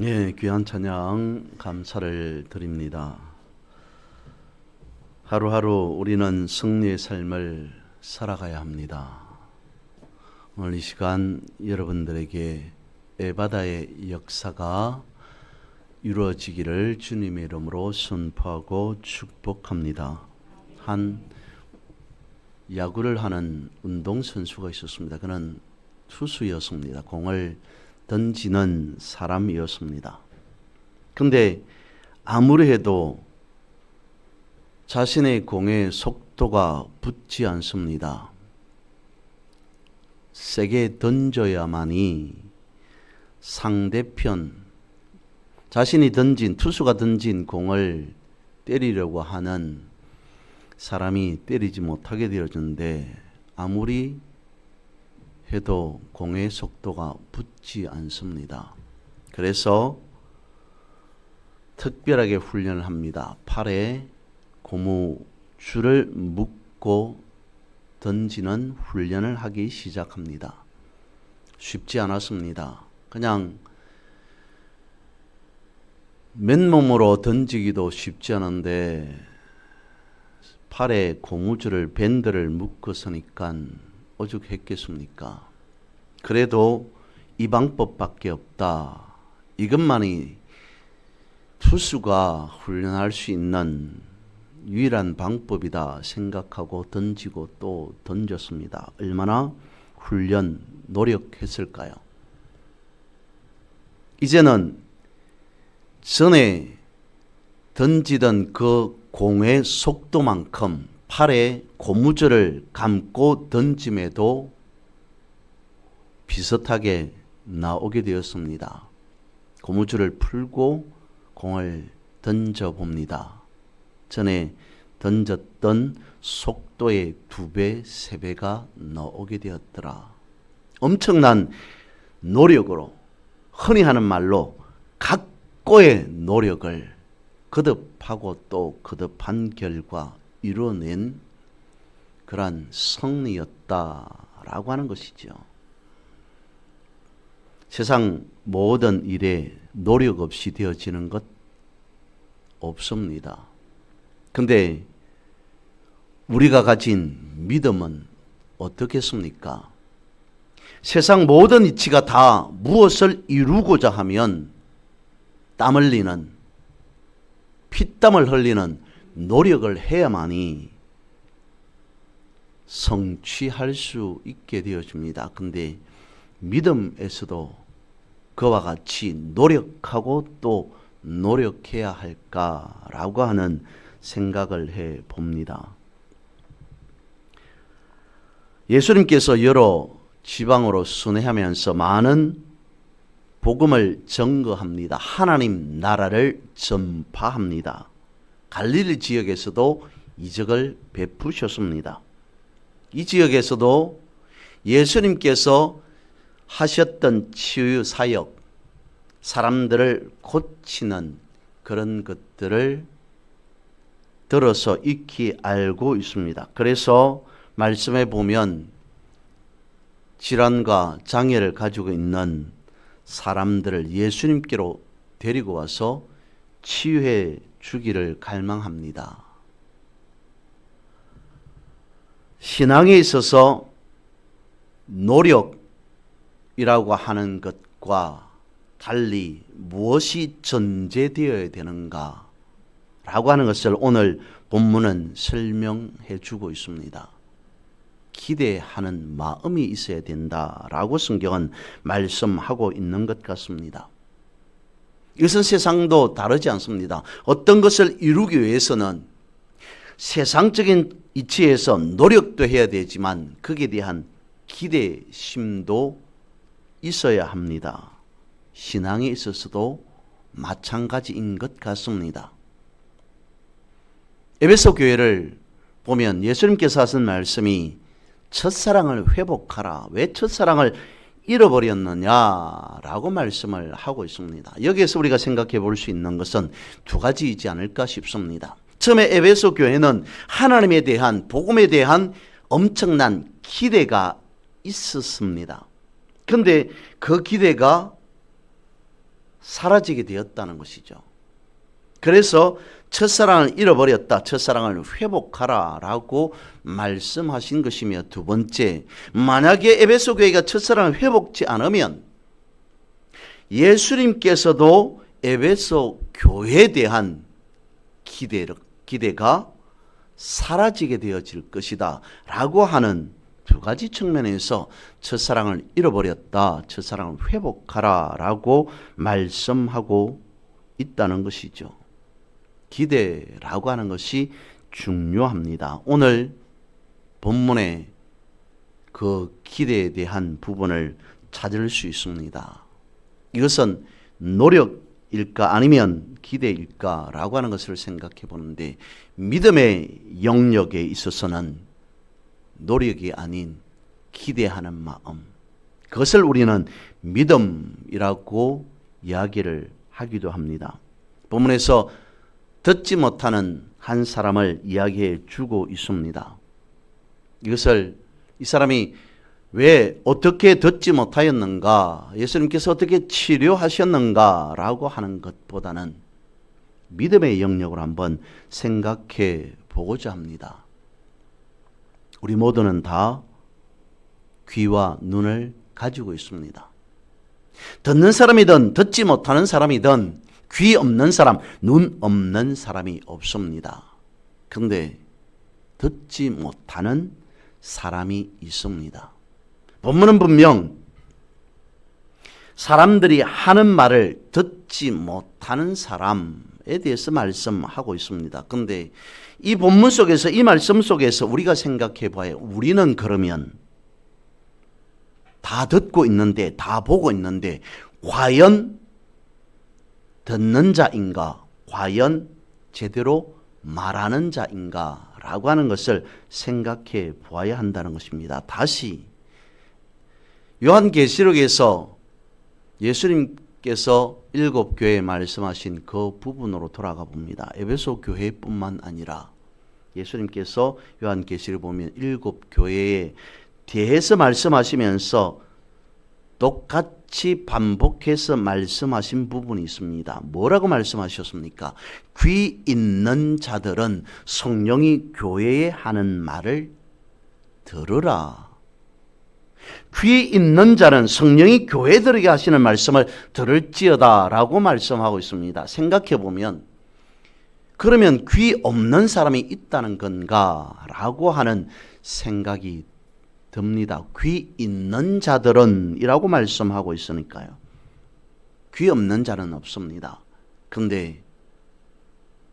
예, 귀한 찬양 감사를 드립니다. 하루하루 우리는 승리의 삶을 살아가야 합니다. 오늘 이 시간 여러분들에게 에바다의 역사가 이루어지기를 주님의 이름으로 선포하고 축복합니다. 한 야구를 하는 운동선수가 있었습니다. 그는 투수였습니다. 공을 던지는 사람이었습니다. 근데 아무리 해도 자신의 공의 속도가 붙지 않습니다. 세게 던져야만이 상대편, 자신이 던진, 투수가 던진 공을 때리려고 하는 사람이 때리지 못하게 되어졌는데, 아무리 해도 공의 속도가 붙지 않습니다. 그래서 특별하게 훈련을 합니다. 팔에 고무줄을 묶고 던지는 훈련을 하기 시작합니다. 쉽지 않았습니다. 그냥 맨몸으로 던지기도 쉽지 않은데 팔에 고무줄을 밴드를 묶었으니까 오죽했겠습니까? 그래도 이 방법밖에 없다. 이것만이 투수가 훈련할 수 있는 유일한 방법이다 생각하고 던지고 또 던졌습니다. 얼마나 훈련, 노력했을까요? 이제는 전에 던지던 그 공의 속도만큼 팔에 고무줄을 감고 던짐에도 비슷하게 나오게 되었습니다. 고무줄을 풀고 공을 던져봅니다. 전에 던졌던 속도의 2배, 3배가 나오게 되었더라. 엄청난 노력으로, 흔히 하는 말로 각고의 노력을 거듭하고 또 거듭한 결과 이뤄낸 그러한 승리였다라고 하는 것이죠. 세상 모든 일에 노력 없이 되어지는 것 없습니다. 근데 우리가 가진 믿음은 어떻겠습니까? 세상 모든 이치가 다 무엇을 이루고자 하면 땀 흘리는, 피땀을 흘리는 노력을 해야만이 성취할 수 있게 되어집니다. 근데 믿음에서도 그와 같이 노력하고 또 노력해야 할까라고 하는 생각을 해 봅니다. 예수님께서 여러 지방으로 순회하면서 많은 복음을 증거합니다. 하나님 나라를 전파합니다. 갈릴리 지역에서도 이적을 베푸셨습니다. 이 지역에서도 예수님께서 하셨던 치유 사역, 사람들을 고치는 그런 것들을 들어서 익히 알고 있습니다. 그래서 말씀에 보면 질환과 장애를 가지고 있는 사람들을 예수님께로 데리고 와서 치유해 주기를 갈망합니다. 신앙에 있어서 노력이라고 하는 것과 달리 무엇이 전제되어야 되는가 라고 하는 것을 오늘 본문은 설명해 주고 있습니다. 기대하는 마음이 있어야 된다라고 성경은 말씀하고 있는 것 같습니다. 이것은 세상도 다르지 않습니다. 어떤 것을 이루기 위해서는 세상적인 이치에서 노력도 해야 되지만 거기에 대한 기대심도 있어야 합니다. 신앙에 있어서도 마찬가지인 것 같습니다. 에베소 교회를 보면 예수님께서 하신 말씀이 첫사랑을 회복하라. 왜 첫사랑을 잃어버렸느냐라고 말씀을 하고 있습니다. 여기에서 우리가 생각해 볼 수 있는 것은 두 가지이지 않을까 싶습니다. 처음에 에베소 교회는 하나님에 대한, 복음에 대한 엄청난 기대가 있었습니다. 그런데 그 기대가 사라지게 되었다는 것이죠. 그래서 첫사랑을 잃어버렸다. 첫사랑을 회복하라 라고 말씀하신 것이며, 두 번째, 만약에 에베소 교회가 첫사랑을 회복지 않으면 예수님께서도 에베소 교회에 대한 기대가 사라지게 되어질 것이다 라고 하는 두 가지 측면에서 첫사랑을 잃어버렸다, 첫사랑을 회복하라 라고 말씀하고 있다는 것이죠. 기대라고 하는 것이 중요합니다. 오늘 본문의 그 기대에 대한 부분을 찾을 수 있습니다. 이것은 노력일까 아니면 기대일까 라고 하는 것을 생각해 보는데, 믿음의 영역에 있어서는 노력이 아닌 기대하는 마음, 그것을 우리는 믿음이라고 이야기를 하기도 합니다. 본문에서 듣지 못하는 한 사람을 이야기해 주고 있습니다. 이것을 이 사람이 왜 어떻게 듣지 못하였는가, 예수님께서 어떻게 치료하셨는가 라고 하는 것보다는 믿음의 영역으로 한번 생각해 보고자 합니다. 우리 모두는 다 귀와 눈을 가지고 있습니다. 듣는 사람이든 듣지 못하는 사람이든 귀 없는 사람, 눈 없는 사람이 없습니다. 그런데 듣지 못하는 사람이 있습니다. 본문은 분명 사람들이 하는 말을 듣지 못하는 사람에 대해서 말씀하고 있습니다. 그런데 이 본문 속에서, 이 말씀 속에서 우리가 생각해 봐요. 우리는 그러면 다 듣고 있는데, 다 보고 있는데 과연 듣는 자인가, 과연 제대로 말하는 자인가 라고 하는 것을 생각해 보아야 한다는 것입니다. 다시 요한계시록에서 예수님께서 7교회에 말씀하신 그 부분으로 돌아가 봅니다. 에베소 교회뿐만 아니라 예수님께서 요한계시록 보면 7교회에 대해서 말씀하시면서 똑같이 반복해서 말씀하신 부분이 있습니다. 뭐라고 말씀하셨습니까? 귀 있는 자들은 성령이 교회에 하는 말을 들으라. 귀 있는 자는 성령이 교회들에게 하시는 말씀을 들을지어다 라고 말씀하고 있습니다. 생각해 보면, 그러면 귀 없는 사람이 있다는 건가 라고 하는 생각이 듭니다. 귀 있는 자들은 이라고 말씀하고 있으니까요. 귀 없는 자는 없습니다. 그런데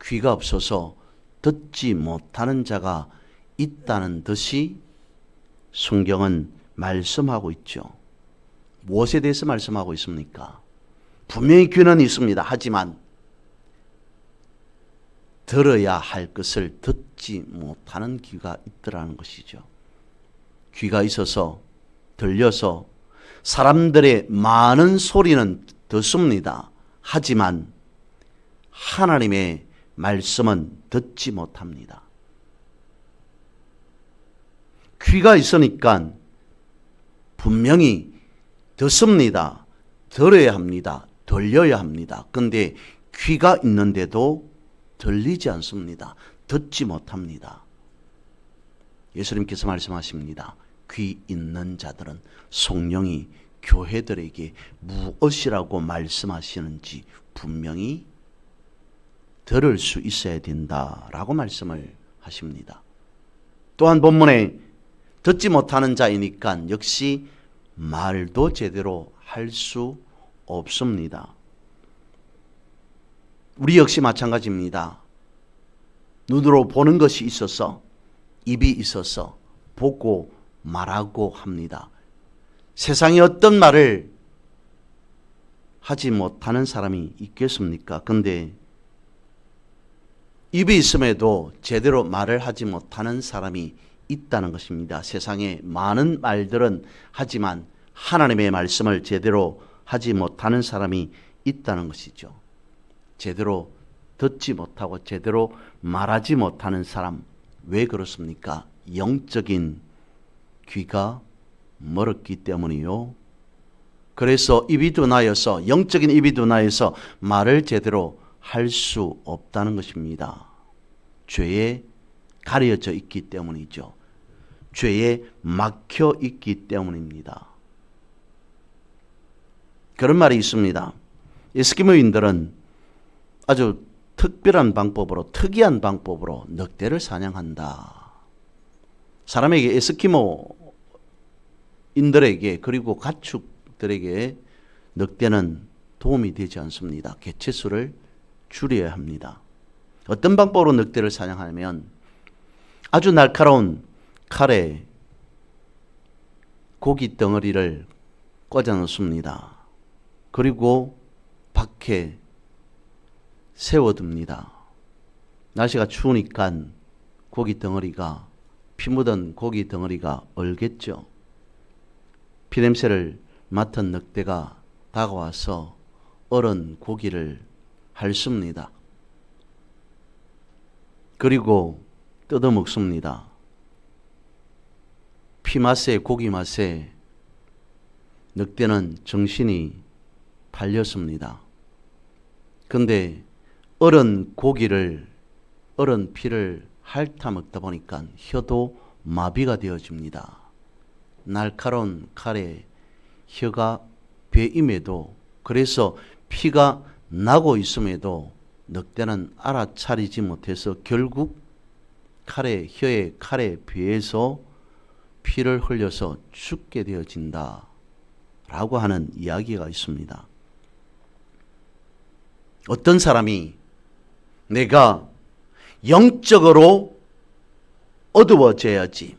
귀가 없어서 듣지 못하는 자가 있다는 듯이 성경은 말씀하고 있죠. 무엇에 대해서 말씀하고 있습니까? 분명히 귀는 있습니다. 하지만 들어야 할 것을 듣지 못하는 귀가 있더라는 것이죠. 귀가 있어서, 들려서 사람들의 많은 소리는 듣습니다. 하지만 하나님의 말씀은 듣지 못합니다. 귀가 있으니까 분명히 듣습니다. 들어야 합니다. 들려야 합니다. 그런데 귀가 있는데도 들리지 않습니다. 듣지 못합니다. 예수님께서 말씀하십니다. 귀 있는 자들은 성령이 교회들에게 무엇이라고 말씀하시는지 분명히 들을 수 있어야 된다라고 말씀을 하십니다. 또한 본문에 듣지 못하는 자이니까 역시 말도 제대로 할 수 없습니다. 우리 역시 마찬가지입니다. 눈으로 보는 것이 있어서, 입이 있어서 보고 말하고 합니다. 세상에 어떤 말을 하지 못하는 사람이 있겠습니까? 그런데 입이 있음에도 제대로 말을 하지 못하는 사람이 있다는 것입니다. 세상에 많은 말들은 하지만 하나님의 말씀을 제대로 하지 못하는 사람이 있다는 것이죠. 제대로 듣지 못하고 제대로 말하지 못하는 사람, 왜 그렇습니까? 영적인 귀가 멀었기 때문이요. 그래서 입이 둔하여서, 영적인 입이 둔하여서 말을 제대로 할 수 없다는 것입니다. 죄에 가려져 있기 때문이죠. 죄에 막혀 있기 때문입니다. 그런 말이 있습니다. 에스키모인들은 아주 특별한 방법으로, 특이한 방법으로 늑대를 사냥한다. 사람에게, 에스키모인들에게, 그리고 가축들에게 늑대는 도움이 되지 않습니다. 개체수를 줄여야 합니다. 어떤 방법으로 늑대를 사냥하냐면 아주 날카로운 칼에 고기 덩어리를 꽂아 넣습니다. 그리고 밖에 세워둡니다. 날씨가 추우니까 고기 덩어리가, 피 묻은 고기 덩어리가 얼겠죠. 피냄새를 맡은 늑대가 다가와서 얼은 고기를 핥습니다. 그리고 뜯어먹습니다. 피 맛에, 고기 맛에 늑대는 정신이 팔렸습니다. 근데 얼은 고기를, 얼은 피를 핥아 먹다 보니까 혀도 마비가 되어집니다. 날카로운 칼에 혀가 베임에도, 그래서 피가 나고 있음에도 늑대는 알아차리지 못해서 결국 혀에 칼에 비해서 피를 흘려서 죽게 되어진다 라고 하는 이야기가 있습니다. 어떤 사람이 내가 영적으로 어두워져야지,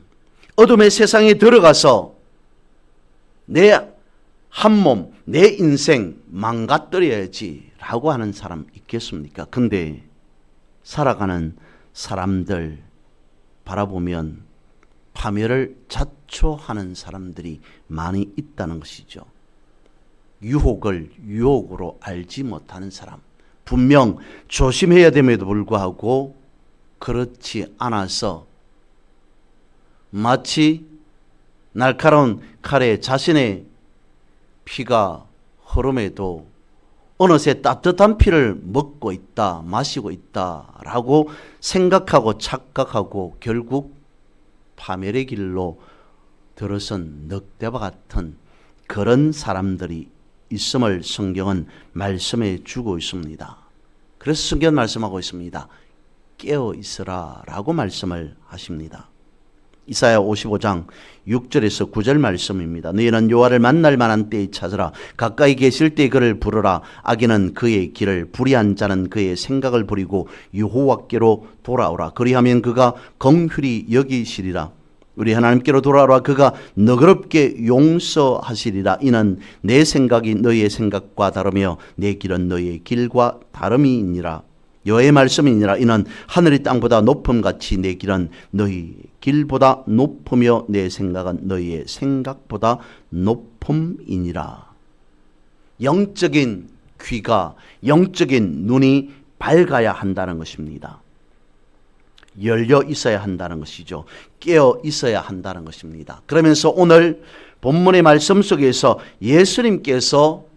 어둠의 세상에 들어가서 내 한 몸, 내 인생 망가뜨려야지 라고 하는 사람 있겠습니까? 근데 살아가는 사람들 바라보면 파멸을 자초하는 사람들이 많이 있다는 것이죠. 유혹을 유혹으로 알지 못하는 사람, 분명 조심해야 됨에도 불구하고 그렇지 않아서 마치 날카로운 칼에 자신의 피가 흐름에도 어느새 따뜻한 피를 먹고 있다, 마시고 있다라고 생각하고 착각하고 결국 파멸의 길로 들어선 늑대와 같은 그런 사람들이 있음을 성경은 말씀해 주고 있습니다. 그래서 성경은 말씀하고 있습니다. 깨어 있으라 라고 말씀을 하십니다. 이사야 55장 6절에서 9절 말씀입니다. 너희는 여호와를 만날 만한 때에 찾으라. 가까이 계실 때에 그를 부르라. 악인은 그의 길을, 불의한 자는 그의 생각을 버리고 여호와께로 돌아오라. 그리하면 그가 긍휼히 여기시리라. 우리 하나님께로 돌아오라. 그가 너그럽게 용서하시리라. 이는 내 생각이 너희의 생각과 다르며 내 길은 너희의 길과 다름이니라. 여호와의 말씀이니라. 이는 하늘이 땅보다 높음같이 내 길은 너희 길보다 높으며 내 생각은 너희의 생각보다 높음이니라. 영적인 귀가, 영적인 눈이 밝아야 한다는 것입니다. 열려 있어야 한다는 것이죠. 깨어 있어야 한다는 것입니다. 그러면서 오늘 본문의 말씀 속에서 예수님께서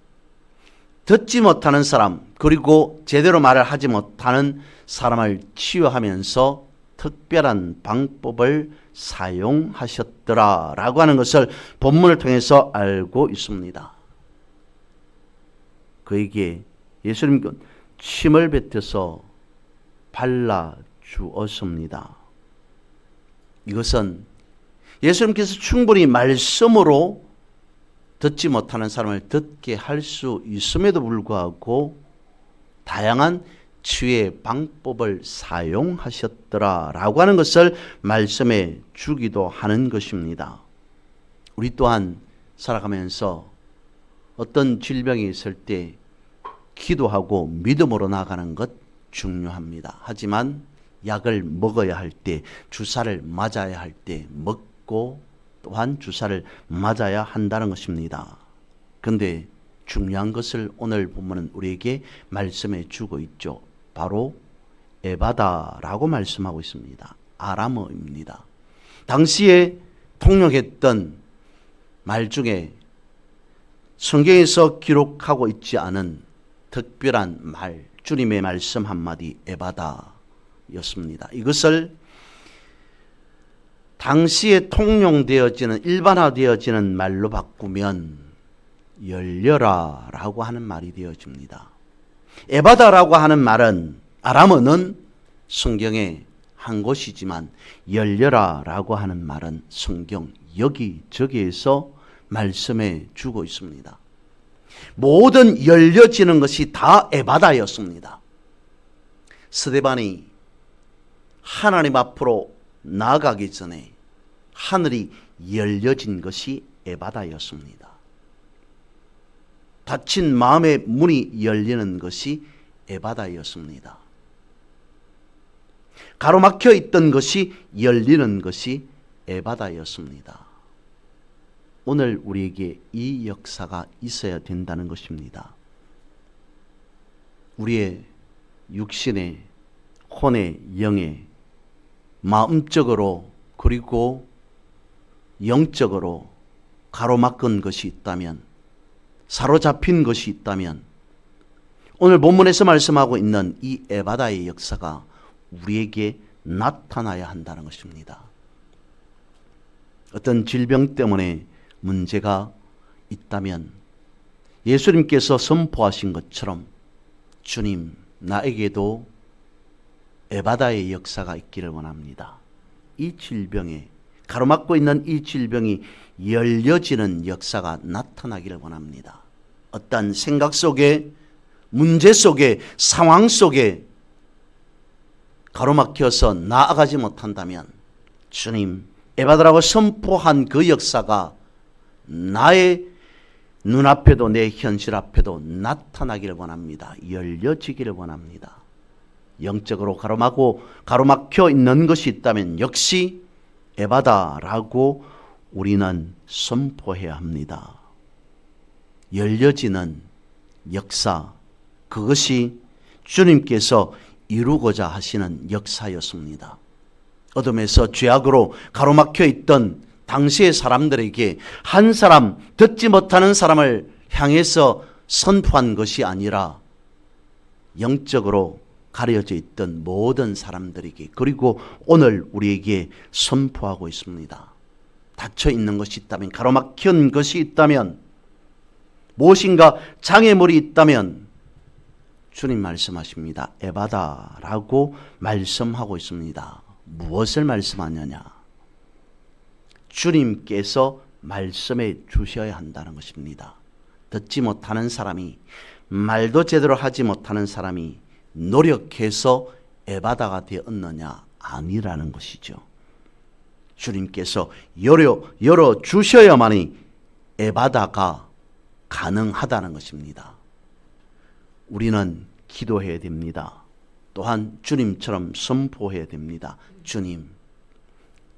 듣지 못하는 사람, 그리고 제대로 말을 하지 못하는 사람을 치유하면서 특별한 방법을 사용하셨더라 라고 하는 것을 본문을 통해서 알고 있습니다. 그에게 예수님은 침을 뱉어서 발라주었습니다. 이것은 예수님께서 충분히 말씀으로 듣지 못하는 사람을 듣게 할 수 있음에도 불구하고 다양한 치유의 방법을 사용하셨더라 라고 하는 것을 말씀해 주기도 하는 것입니다. 우리 또한 살아가면서 어떤 질병이 있을 때 기도하고 믿음으로 나가는 것 중요합니다. 하지만 약을 먹어야 할 때, 주사를 맞아야 할 때 먹고 또한 주사를 맞아야 한다는 것입니다. 그런데 중요한 것을 오늘 본문은 우리에게 말씀해 주고 있죠. 바로 에바다라고 말씀하고 있습니다. 아람어입니다. 당시에 통용했던 말 중에 성경에서 기록하고 있지 않은 특별한 말, 주님의 말씀 한마디 에바다였습니다. 이것을 당시에 통용되어지는 일반화되어지는 말로 바꾸면 열려라 라고 하는 말이 되어집니다. 에바다라고 하는 말은 아람어는 성경에 한 곳이지만 열려라 라고 하는 말은 성경 여기저기에서 말씀해 주고 있습니다. 모든 열려지는 것이 다 에바다였습니다. 스데반이 하나님 앞으로 나아가기 전에 하늘이 열려진 것이 에바다였습니다. 닫힌 마음의 문이 열리는 것이 에바다였습니다. 가로막혀 있던 것이 열리는 것이 에바다였습니다. 오늘 우리에게 이 역사가 있어야 된다는 것입니다. 우리의 육신의, 혼의, 영의, 마음적으로 그리고 영적으로 가로막은 것이 있다면, 사로잡힌 것이 있다면 오늘 본문에서 말씀하고 있는 이 에바다의 역사가 우리에게 나타나야 한다는 것입니다. 어떤 질병 때문에 문제가 있다면 예수님께서 선포하신 것처럼 주님, 나에게도 에바다의 역사가 있기를 원합니다. 이 질병에 가로막고 있는 이 질병이 열려지는 역사가 나타나기를 원합니다. 어떤 생각 속에, 문제 속에, 상황 속에 가로막혀서 나아가지 못한다면 주님, 에바다라고 선포한 그 역사가 나의 눈앞에도 내 현실 앞에도 나타나기를 원합니다. 열려지기를 원합니다. 영적으로 가로막혀 있는 것이 있다면 역시 에바다라고 우리는 선포해야 합니다. 열려지는 역사, 그것이 주님께서 이루고자 하시는 역사였습니다. 어둠에서 죄악으로 가로막혀 있던 당시의 사람들에게 한 사람, 듣지 못하는 사람을 향해서 선포한 것이 아니라 영적으로 가려져 있던 모든 사람들에게, 그리고 오늘 우리에게 선포하고 있습니다. 닫혀 있는 것이 있다면, 가로막힌 것이 있다면, 무엇인가 장애물이 있다면 주님 말씀하십니다. 에바다라고 말씀하고 있습니다. 무엇을 말씀하느냐? 주님께서 말씀해 주셔야 한다는 것입니다. 듣지 못하는 사람이, 말도 제대로 하지 못하는 사람이 노력해서 에바다가 되었느냐? 아니라는 것이죠. 주님께서 열어 주셔야만이 에바다가 가능하다는 것입니다. 우리는 기도해야 됩니다. 또한 주님처럼 선포해야 됩니다. 주님,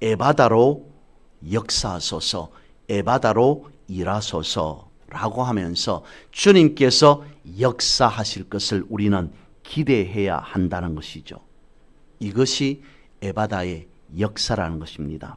에바다로 역사하소서, 에바다로 일하소서라고 하면서 주님께서 역사하실 것을 우리는 기대해야 한다는 것이죠. 이것이 에바다의 역사라는 것입니다.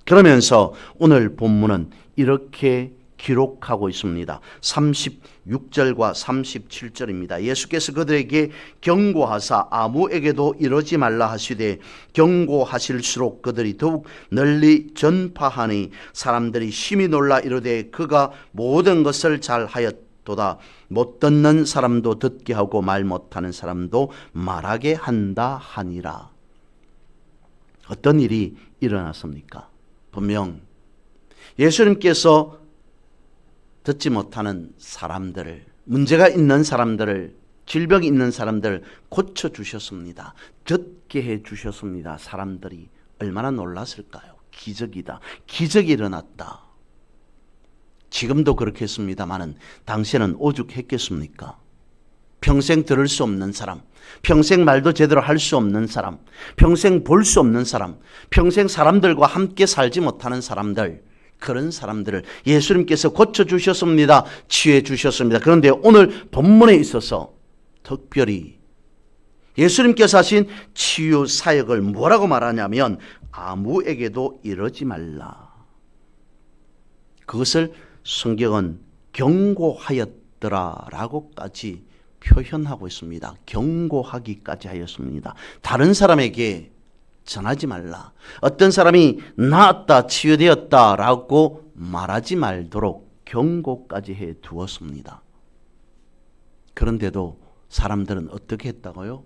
그러면서 오늘 본문은 이렇게 기록하고 있습니다. 36절과 37절입니다. 예수께서 그들에게 경고하사 아무에게도 이러지 말라 하시되 경고하실수록 그들이 더욱 널리 전파하니 사람들이 심히 놀라 이르되 그가 모든 것을 잘하였도다. 못 듣는 사람도 듣게 하고 말 못하는 사람도 말하게 한다 하니라. 어떤 일이 일어났습니까? 분명 예수님께서 듣지 못하는 사람들을, 문제가 있는 사람들을, 질병이 있는 사람들을 고쳐주셨습니다. 듣게 해주셨습니다. 사람들이 얼마나 놀랐을까요? 기적이다. 기적이 일어났다. 지금도 그렇겠습니다마는 당시에는 오죽했겠습니까? 평생 들을 수 없는 사람, 평생 말도 제대로 할 수 없는 사람, 평생 볼 수 없는 사람, 평생 사람들과 함께 살지 못하는 사람들, 그런 사람들을 예수님께서 고쳐주셨습니다. 치유해주셨습니다. 그런데 오늘 본문에 있어서 특별히 예수님께서 하신 치유 사역을 뭐라고 말하냐면 아무에게도 이러지 말라. 그것을 성경은 경고하였더라라고까지 표현하고 있습니다. 경고하기까지 하였습니다. 다른 사람에게 전하지 말라. 어떤 사람이 나았다, 치유되었다라고 말하지 말도록 경고까지 해 두었습니다. 그런데도 사람들은 어떻게 했다고요?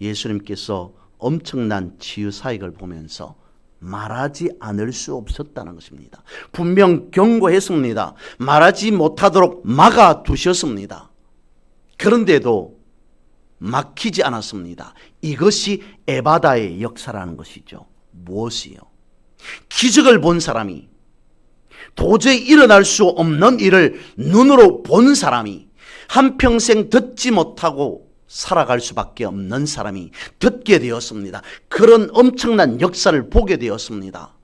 예수님께서 엄청난 치유 사역을 보면서 말하지 않을 수 없었다는 것입니다. 분명 경고했습니다. 말하지 못하도록 막아 두셨습니다. 그런데도 막히지 않았습니다. 이것이 에바다의 역사라는 것이죠. 무엇이요? 기적을 본 사람이, 도저히 일어날 수 없는 일을 눈으로 본 사람이, 한평생 듣지 못하고 살아갈 수밖에 없는 사람이 듣게 되었습니다. 그런 엄청난 역사를 보게 되었습니다.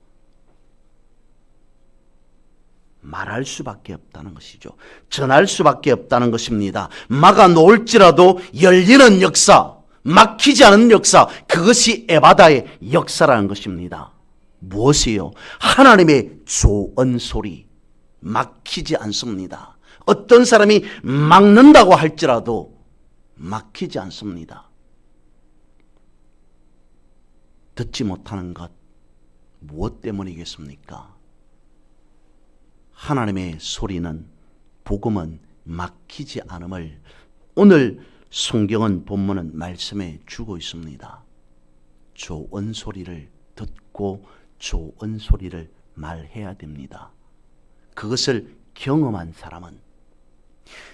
말할 수밖에 없다는 것이죠. 전할 수밖에 없다는 것입니다. 막아 놓을지라도 열리는 역사, 막히지 않은 역사, 그것이 에바다의 역사라는 것입니다. 무엇이요? 하나님의 좋은 소리, 막히지 않습니다. 어떤 사람이 막는다고 할지라도 막히지 않습니다. 듣지 못하는 것, 무엇 때문이겠습니까? 하나님의 소리는, 복음은 막히지 않음을 오늘 성경은, 본문은 말씀해 주고 있습니다. 좋은 소리를 듣고 좋은 소리를 말해야 됩니다. 그것을 경험한 사람은,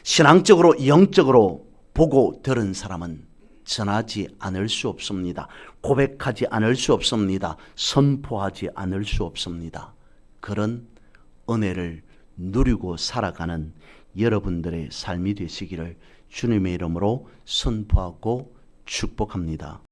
신앙적으로 영적으로 보고 들은 사람은 전하지 않을 수 없습니다. 고백하지 않을 수 없습니다. 선포하지 않을 수 없습니다. 그런 은혜를 누리고 살아가는 여러분들의 삶이 되시기를 주님의 이름으로 선포하고 축복합니다.